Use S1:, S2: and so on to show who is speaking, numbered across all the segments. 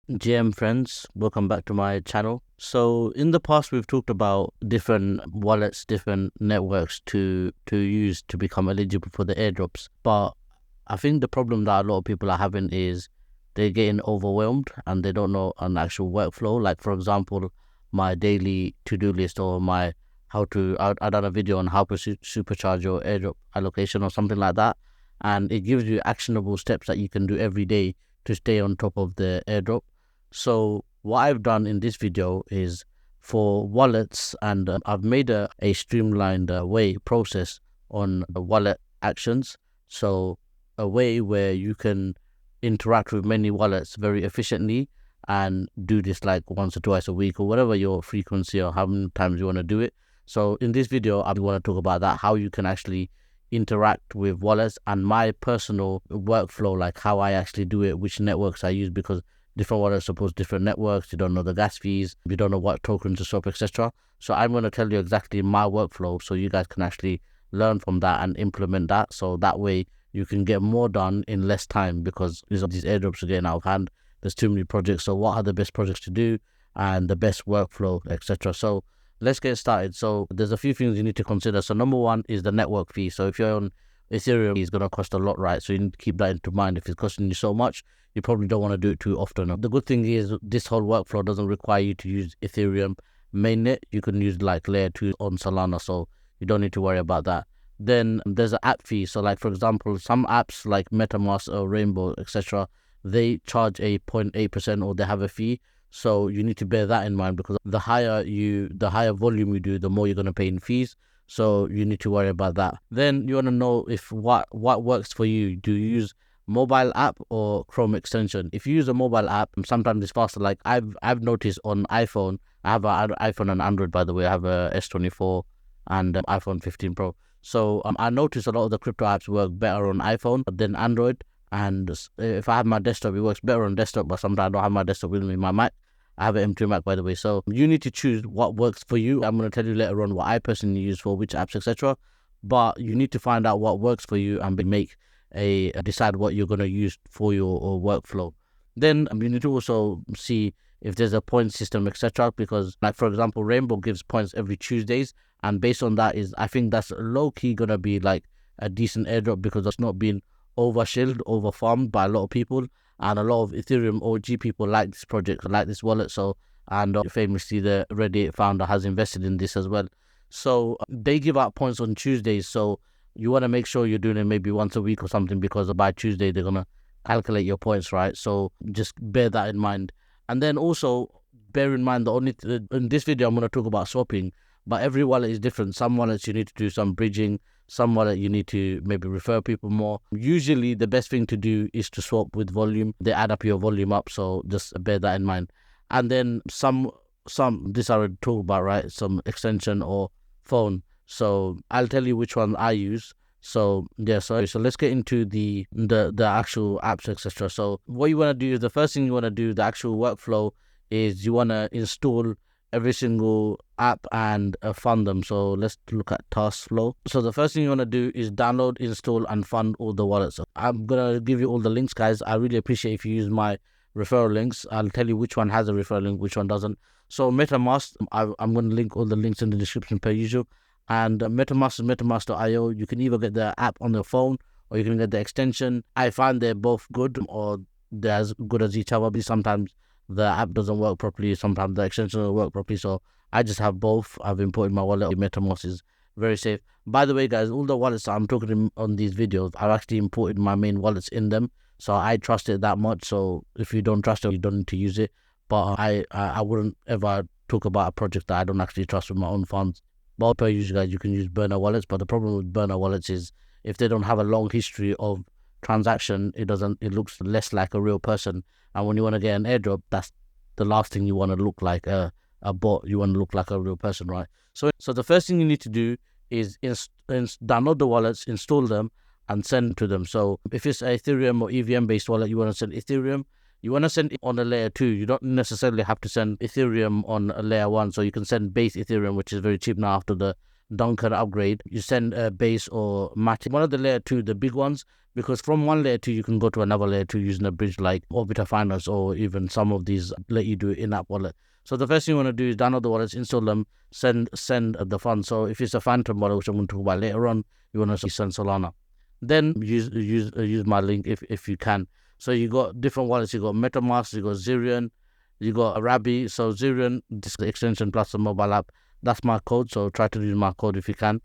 S1: GM friends, welcome back to my channel. So in the past we've talked about different wallets, different networks to use to become eligible for the airdrops. But I think the problem that a lot of people are having is they're getting overwhelmed and they don't know an actual workflow. Like for example, my daily to-do list or my I done a video on how to supercharge your airdrop allocation or something like that. And it gives you actionable steps that you can do every day to stay on top of the airdrop. So what I've done in this video is for wallets, and I've made a streamlined way process on wallet actions. So a way where you can interact with many wallets very efficiently and do this like once or twice a week or whatever your frequency or how many times you want to do it. So in this video, I want to talk about that, how you can actually interact with wallets and my personal workflow, like how I actually do it, which networks I use, because different wallets support different networks. You don't know the gas fees, you don't know what tokens to swap, etc. So I'm going to tell you exactly my workflow so you guys can actually learn from that and implement that. So that way you can get more done in less time, because these airdrops are getting out of hand. There's too many projects. So what are the best projects to do and the best workflow, etc. So let's get started. So there's a few things you need to consider. So number one is the network fee. So if you're on Ethereum, it's going to cost a lot, right? So you need to keep that into mind. If it's costing you so much, you probably don't want to do it too often. The good thing is this whole workflow doesn't require you to use Ethereum mainnet. You can use like layer 2 on Solana, so you don't need to worry about that. Then there's an app fee. So like for example, some apps like Metamask or Rainbow, etc., they charge a 0.8% or they have a fee. So you need to bear that in mind, because the higher volume you do, the more you're going to pay in fees. So you need to worry about that. Then you want to know if what works for you. Do you use mobile app or Chrome extension? If you use a mobile app, sometimes it's faster. Like I've noticed on iPhone, I have an iPhone and Android, by the way. I have a S24 and iPhone 15 Pro. So I noticed a lot of the crypto apps work better on iPhone than Android. And if I have my desktop, it works better on desktop, but sometimes I don't have my desktop with me, my Mac. I have an M2 Mac, by the way. So you need to choose what works for you. I'm going to tell you later on what I personally use for which apps, etc. But you need to find out what works for you and decide what you're going to use for your workflow. Then you need to also see if there's a point system, etc. Because like for example, Rainbow gives points every Tuesdays, and based on that I think that's low key going to be like a decent airdrop, because it's not being over farmed by a lot of people. And a lot of Ethereum OG people like this project, like this wallet. So, and famously, the Reddit founder has invested in this as well. So they give out points on Tuesdays. So you want to make sure you're doing it maybe once a week or something, because by Tuesday they're gonna calculate your points, right? So just bear that in mind. And then also bear in mind in this video I'm gonna talk about swapping, but every wallet is different. Some wallets you need to do some bridging. Some wallet you need to maybe refer people more. Usually the best thing to do is to swap with volume. They add up your volume up, so just bear that in mind. And then some this I already talked about, right? Some extension or phone. So I'll tell you which one I use. So yeah, so let's get into the actual apps, etc. So what you want to do, the first thing you want to do, the actual workflow, is you want to install every single app and fund them. So let's look at task flow. So the first thing you want to do is download, install, and fund all the wallets. So I'm gonna give you all the links, guys. I really appreciate if you use my referral links. I'll tell you which one has a referral link, which one doesn't. So Metamask, I'm going to link all the links in the description per usual. And Metamask is metamask.io. You can either get the app on the phone or you can get the extension. I find they're both good, or they're as good as each other. But sometimes the app doesn't work properly, sometimes the extension doesn't work properly. So I just have both. I've imported my wallet. Metamask is very safe. By the way, guys, all the wallets that I'm talking on these videos, I've actually imported my main wallets in them. So I trust it that much. So if you don't trust it, you don't need to use it. But I wouldn't ever talk about a project that I don't actually trust with my own funds. But per usual, guys, you can use burner wallets. But the problem with burner wallets is if they don't have a long history of transaction, it looks less like a real person. And when you want to get an airdrop, that's the last thing you want to look like, a bot. You want to look like a real person, right? So the first thing you need to do is download the wallets, install them, and send to them. So if it's Ethereum or EVM based wallet, you want to send Ethereum. You want to send it on a layer 2. You don't necessarily have to send Ethereum on a layer 1. So you can send base Ethereum, which is very cheap now after the Dunker upgrade, you send a base or Matic, one of the layer 2, the big ones, because from one layer 2 you can go to another layer 2 using a bridge like Orbiter Finance, or even some of these let you do in-app wallet. So the first thing you want to do is download the wallets, install them, send the funds. So if it's a Phantom wallet, which I'm going to talk about later on, you want to send Solana. Then use my link if you can. So you got different wallets. You got Metamask, you got Zerion, you got Rabby. So Zerion, this is the extension plus the mobile app. That's my code. So try to use my code if you can.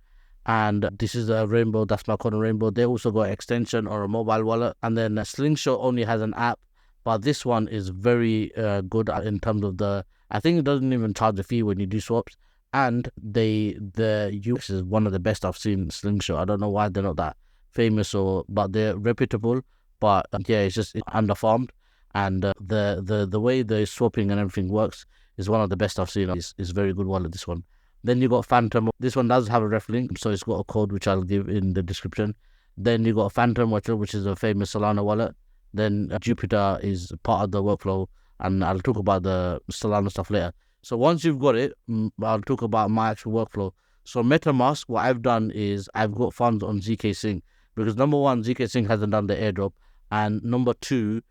S1: And this is a Rainbow. That's my code on Rainbow. They also got extension or a mobile wallet. And then Slingshot only has an app, but this one is very good in terms of I think it doesn't even charge a fee when you do swaps. And the UX is one of the best I've seen. Slingshot. I don't know why they're not that famous, but they're reputable. But yeah, it's underfarmed, and the way the swapping and everything works is one of the best I've seen. It's very good wallet, this one. Then you got Phantom. This one does have a ref link, so it's got a code which I'll give in the description. Then you got Phantom, which is a famous Solana wallet. Then Jupiter is part of the workflow, and I'll talk about the Solana stuff later. So once you've got it, I'll talk about my actual workflow. So Metamask, what I've done is I've got funds on ZK Sync, because number one, ZK Sync hasn't done the airdrop, and number two,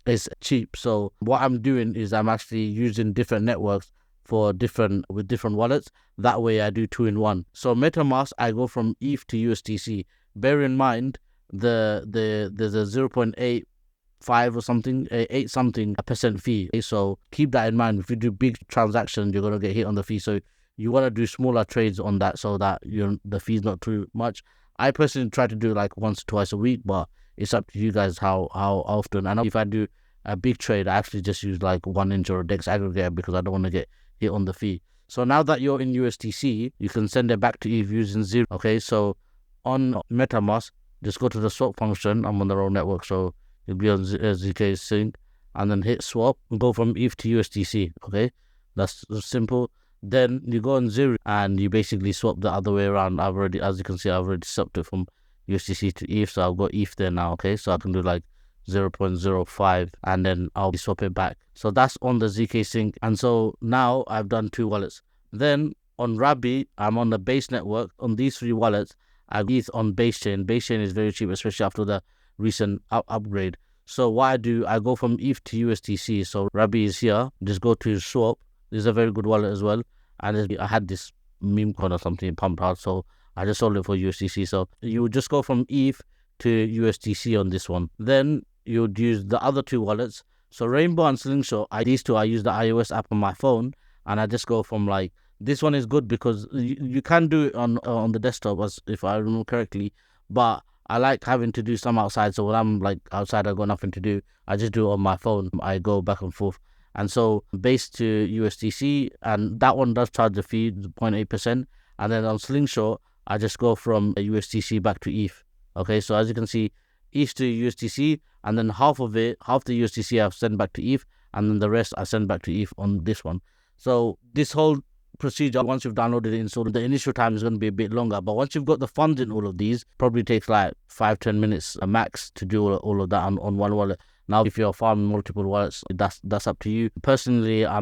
S1: it's cheap. So what I'm doing is I'm actually using different networks with different wallets. That way I do 2-in-1. So Metamask, I go from ETH to USDC. Bear in mind there's a 0.85 or something, 8 something % fee. So keep that in mind. If you do big transactions, you're gonna get hit on the fee. So you want to do smaller trades on that, so that the fee's not too much. I personally try to do like once or twice a week, but it's up to you guys how often. And if I do a big trade, I actually just use like 1inch or a DEX aggregator, because I don't want to get hit on the fee. So now that you're in USDC, you can send it back to ETH using Zero. Okay, so on Metamask, just go to the swap function. I'm on the wrong network, so you'll be on ZK Sync, and then hit swap and go from ETH to USDC. Okay, that's simple. Then you go on Zero and you basically swap the other way around. As you can see, I've already swapped it from USDC to ETH, so I've got ETH there now. Okay, so I can do like 0.05 and then I'll swap it back. So that's on the ZK Sync, and so now I've done 2 wallets. Then on Rabby, I'm on the base network. On these 3 wallets, I've ETH on base chain. Base chain is very cheap, especially after the recent upgrade. So what I do, I go from ETH to USDC. So Rabby is here. Just go to swap. This is a very good wallet as well. And I had this meme coin or something pumped out, so I just sold it for USDC. So you would just go from ETH to USDC on this one. Then you would use the other 2 wallets. So Rainbow and Slingshot, these 2, I use the iOS app on my phone, and I just go from like, this one is good because you can do it on the desktop, as if I remember correctly, but I like having to do some outside. So when I'm like outside, I've got nothing to do, I just do it on my phone. I go back and forth. And so base to USDC, and that one does charge a fee, 0.8%. And then on Slingshot, I just go from USDC back to ETH. Okay, so as you can see, ETH to USDC, and then half the USDC I've sent back to ETH, and then the rest I send back to ETH on this one. So this whole procedure, once you've downloaded it, installed, the initial time is going to be a bit longer, but once you've got the funds in all of these, probably takes like 5-10 minutes max to do all of that on one wallet. Now, if you're farming multiple wallets, that's up to you. Personally, I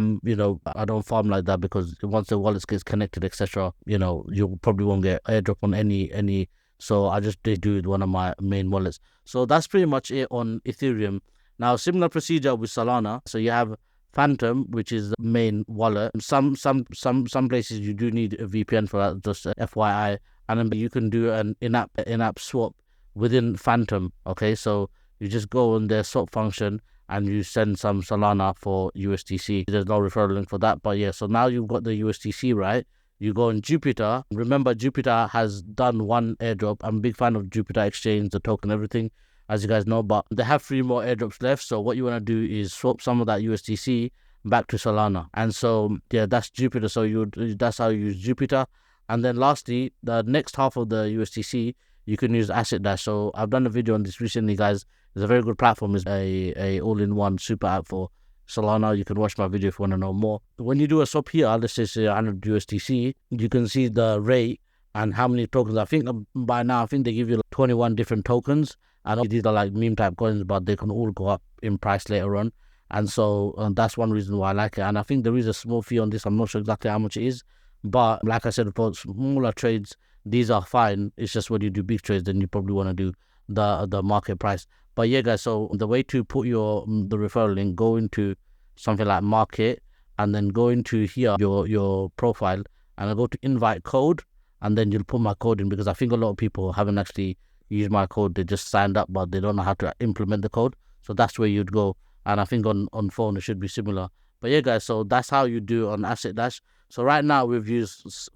S1: don't farm like that, because once the wallet gets connected, etc., you probably won't get airdrop on any. So I just do it one of my main wallets. So that's pretty much it on Ethereum. Now, similar procedure with Solana. So you have Phantom, which is the main wallet. Some places you do need a VPN for that, just FYI. And then you can do an in-app swap within Phantom. Okay, so you just go on their swap function and you send some Solana for USDC. There's no referral link for that, but yeah. So now you've got the USDC, right? You go on Jupiter. Remember, Jupiter has done 1 airdrop. I'm a big fan of Jupiter Exchange, the token, everything, as you guys know. But they have 3 more airdrops left. So what you want to do is swap some of that USDC back to Solana. And so yeah, that's Jupiter. So that's how you use Jupiter. And then lastly, the next half of the USDC, you can use Asset Dash. So I've done a video on this recently, guys. It's a very good platform. It's a all-in-one super app for Solana. You can watch my video if you want to know more. When you do a swap here, let's say 100 USDC, you can see the rate and how many tokens. I think by now, they give you like 21 different tokens. And these are like meme type coins, but they can all go up in price later on. And so that's one reason why I like it. And I think there is a small fee on this. I'm not sure exactly how much it is. But like I said, for smaller trades, these are fine. It's just when you do big trades, then you probably want to do the market price. But yeah, guys, so the way to put the referral link, go into something like market, and then go into here, your profile, and I go to invite code, and then you'll put my code in, because I think a lot of people haven't actually used my code. They just signed up, but they don't know how to implement the code. So that's where you'd go. And I think on phone, it should be similar. But yeah, guys, so that's how you do on Asset Dash. So right now we've used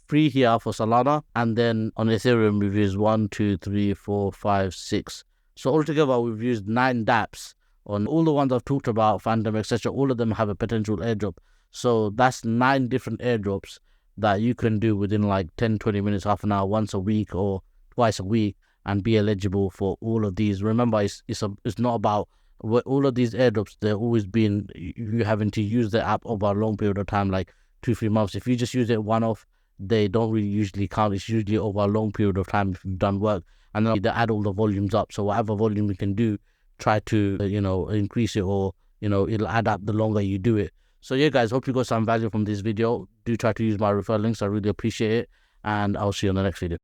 S1: 3 here for Solana, and then on Ethereum we've used 1, 2, 3, 4, 5, 6. So altogether we've used 9 dApps on all the ones I've talked about, Phantom, etc. All of them have a potential airdrop. So that's 9 different airdrops that you can do within like 10, 20 minutes, half an hour, once a week or twice a week, and be eligible for all of these. Remember, it's not about all of these airdrops. They're always been you having to use the app over a long period of time, like 2-3 months. If you just use it one off, they don't really usually count. It's usually over a long period of time if you've done work, and then they add all the volumes up. So whatever volume you can do, try to increase it, or it'll add up the longer you do it. So yeah, guys, hope you got some value from this video. Do try to use my referral links. I really appreciate it, and I'll see you on the next video.